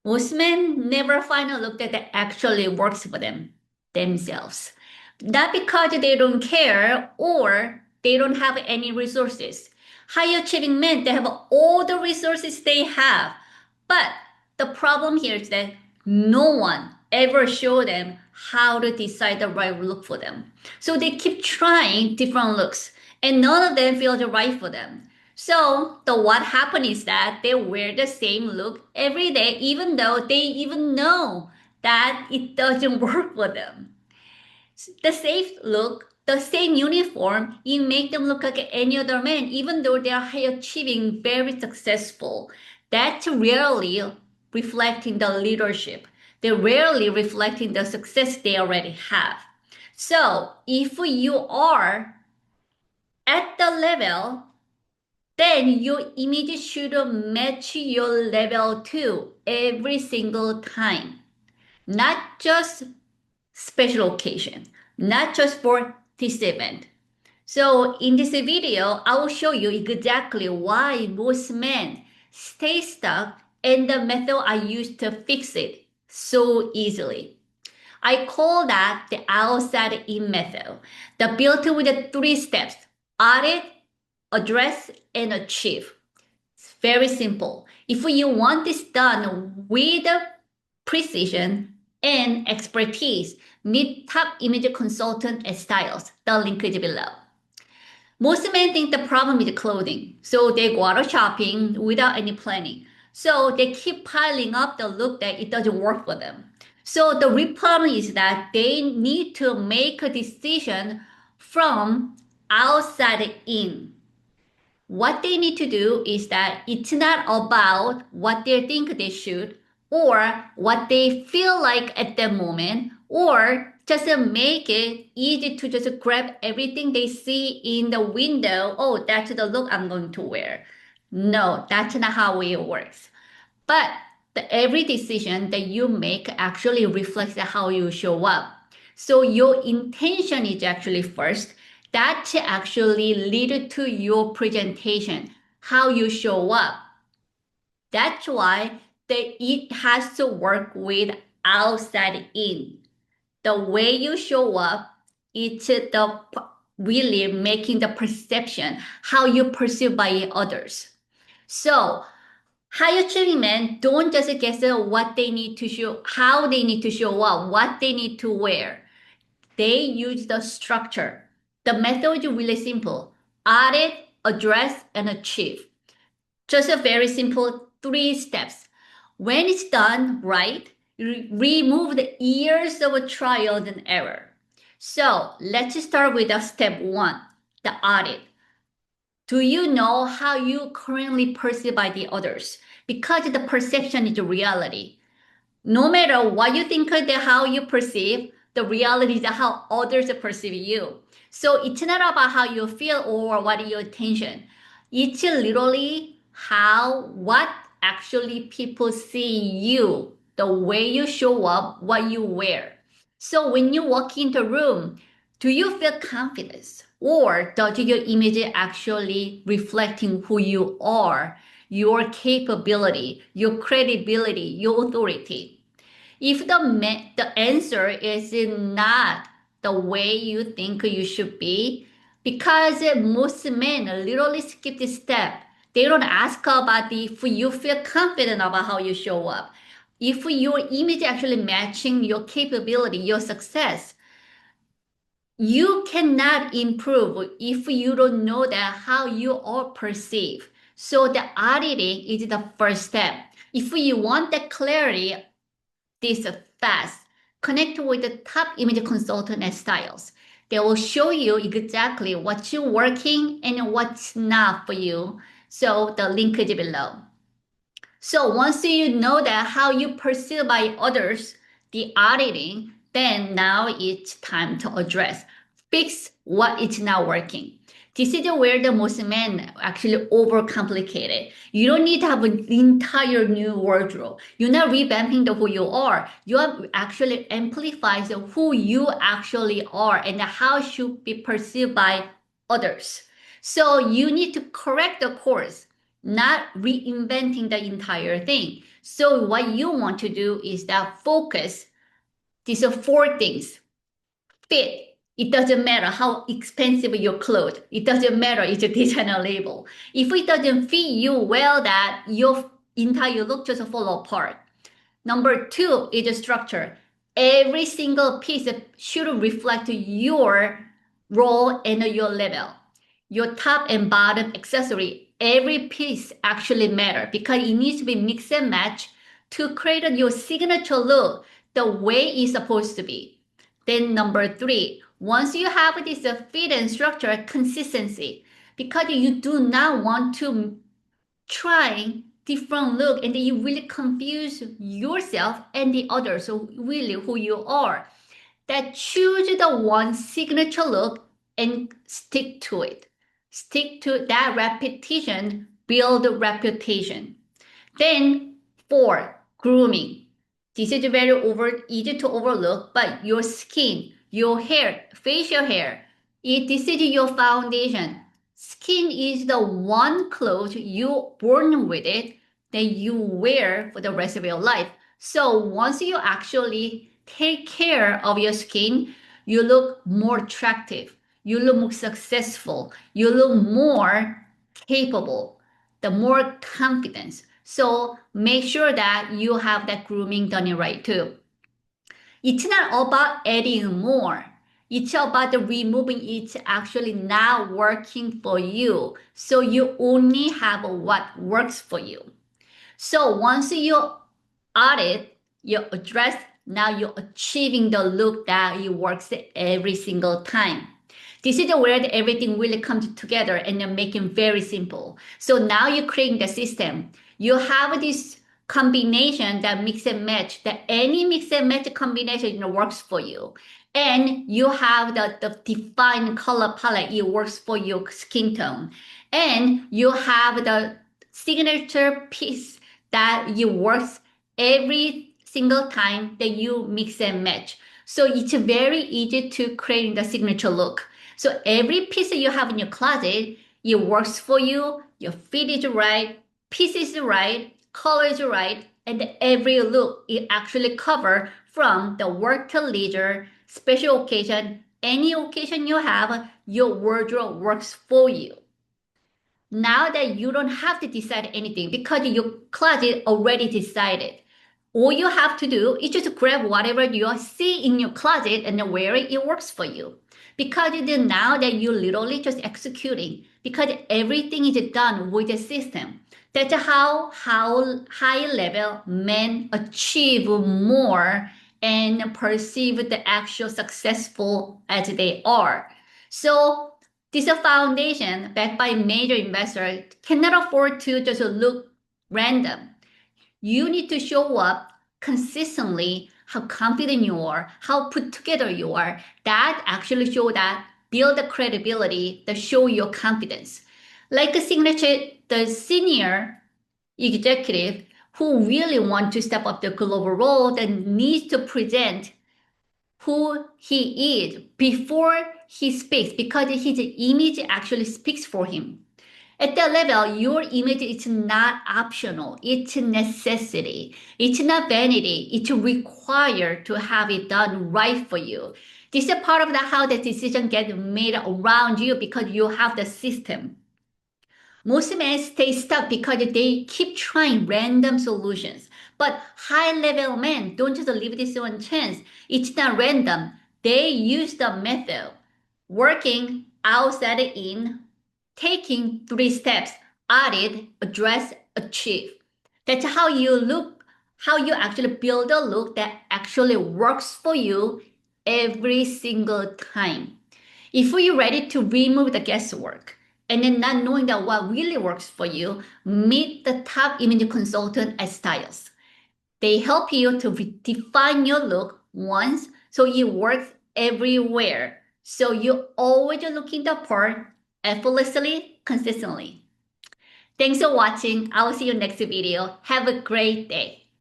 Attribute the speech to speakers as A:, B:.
A: Most men never find a look that actually works for themselves. Not because they don't care or they don't have any resources. High achieving men, they have all the resources they have. But the problem here is that no one ever show them how to decide the right look for them. So they keep trying different looks and none of them feel the right for them. So the what happened is that they wear the same look every day, even though they even know that it doesn't work for them. The safe look, the same uniform, it make them look like any other man, even though they are high achieving, very successful. That's rarely reflecting the leadership. They're rarely reflecting the success they already have. So if you are at the level, then your image should match your level too every single time. Not just special occasion, not just for this event. So in this video, I will show you exactly why most men stay stuck and the method I use to fix it so easily. I call that the outside in method. The built with the 3 steps: audit, address, and achieve. It's very simple. If you want this done with precision and expertise, meet top image consultant at STYiLES. The link is below. Most men think the problem is clothing, so they go out shopping without any planning. So they keep piling up the look that it doesn't work for them. So the real problem is that they need to make a decision from outside in. What they need to do is that it's not about what they think they should or what they feel like at the moment or just make it easy to just grab everything they see in the window. Oh, that's the look I'm going to wear. No, that's not how it works. But every decision that you make actually reflects how you show up. So your intention is actually first. That actually lead to your presentation, how you show up. That's why it has to work with outside in. The way you show up, it's the really making the perception, how you perceive by others. So high achieving men don't just guess what they need to show, how they need to show up, what they need to wear. They use the structure. The method is really simple: audit, address, and achieve. Just a very simple 3 steps. When it's done right, remove the years of trial and error. So let's start with step 1, the audit. Do you know how you currently perceive by the others? Because the perception is the reality. No matter what you think of how you perceive, the reality is how others perceive you. So it's not about how you feel or what is your intention. It's literally what actually people see you, the way you show up, what you wear. So when you walk into a room, do you feel confidence? Or does your image actually reflecting who you are, your capability, your credibility, your authority? If the answer is not the way you think you should be, because most men literally skip this step. They don't ask about if you feel confident about how you show up. If your image actually matching your capability, your success, you cannot improve if you don't know that how you are perceived. So the auditing is the first step. If you want that clarity, this fast, connect with the top image consultant at STYiLES. They will show you exactly what's working and what's not for you. So the link is below. So once you know that how you perceive by others, the auditing, then now it's time to address, fix what is not working. This is where the most men actually overcomplicate it. You don't need to have an entire new wardrobe. You're not revamping who you are. You are actually amplifies who you actually are and how should be perceived by others. So you need to correct the course, not reinventing the entire thing. So what you want to do is that focus these are four things. Fit. It doesn't matter how expensive your clothes. It doesn't matter it's a designer label. If it doesn't fit you well, that your entire look just fall apart. Number two is the structure. Every single piece should reflect your role and your level. Your top and bottom accessory, every piece actually matter because it needs to be mix and match to create your signature look the way it's supposed to be. Then number three, once you have this fit and structure, consistency, because you do not want to try different look and then you really confuse yourself and the others, so really who you are. That choose the one signature look and stick to it. Stick to that repetition, build reputation. Then four, grooming. This is very easy to overlook, but your skin, your hair, facial hair, this is your foundation. Skin is the one clothes you born with it that you wear for the rest of your life. So once you actually take care of your skin, you look more attractive, you look more successful, you look more capable, the more confidence. So make sure that you have that grooming done it right too. It's not about adding more. It's about the removing it's actually not working for you. So you only have what works for you. So once you audit, you address, now you're achieving the look that it works every single time. This is where everything really comes together and then making very simple. So now you're creating the system. You have this combination that mix and match, that any mix and match combination works for you. And you have the defined color palette, it works for your skin tone. And you have the signature piece that it works every single time that you mix and match. So it's very easy to create the signature look. So every piece that you have in your closet, it works for you, your fit is right, piece is right, color is right, and every look it actually cover from the work to leisure, special occasion, any occasion you have, your wardrobe works for you. Now that you don't have to decide anything because your closet already decided. All you have to do is just grab whatever you see in your closet and wear it. It works for you. Because now that you're literally just executing, because everything is done with a system. That's how high level men achieve more and perceive the actual successful as they are. So this foundation backed by major investors cannot afford to just look random. You need to show up consistently how confident you are, how put together you are. That actually show that build the credibility, that show your confidence. Like a signature, the senior executive who really want to step up the global role that needs to present who he is before he speaks because his image actually speaks for him. At that level, your image is not optional. It's a necessity. It's not vanity. It's required to have it done right for you. This is part of how the decision gets made around you because you have the system. Most men stay stuck because they keep trying random solutions. But high-level men don't just leave this on chance. It's not random. They use the method. Working outside in, taking 3 steps, audit, address, achieve. That's how you look, how you actually build a look that actually works for you every single time. If you're ready to remove the guesswork, and then not knowing that what really works for you, meet the top image consultant at STYiLES. They help you to define your look once so it works everywhere. So you always looking the part effortlessly, consistently. Thanks for watching. I will see you next video. Have a great day.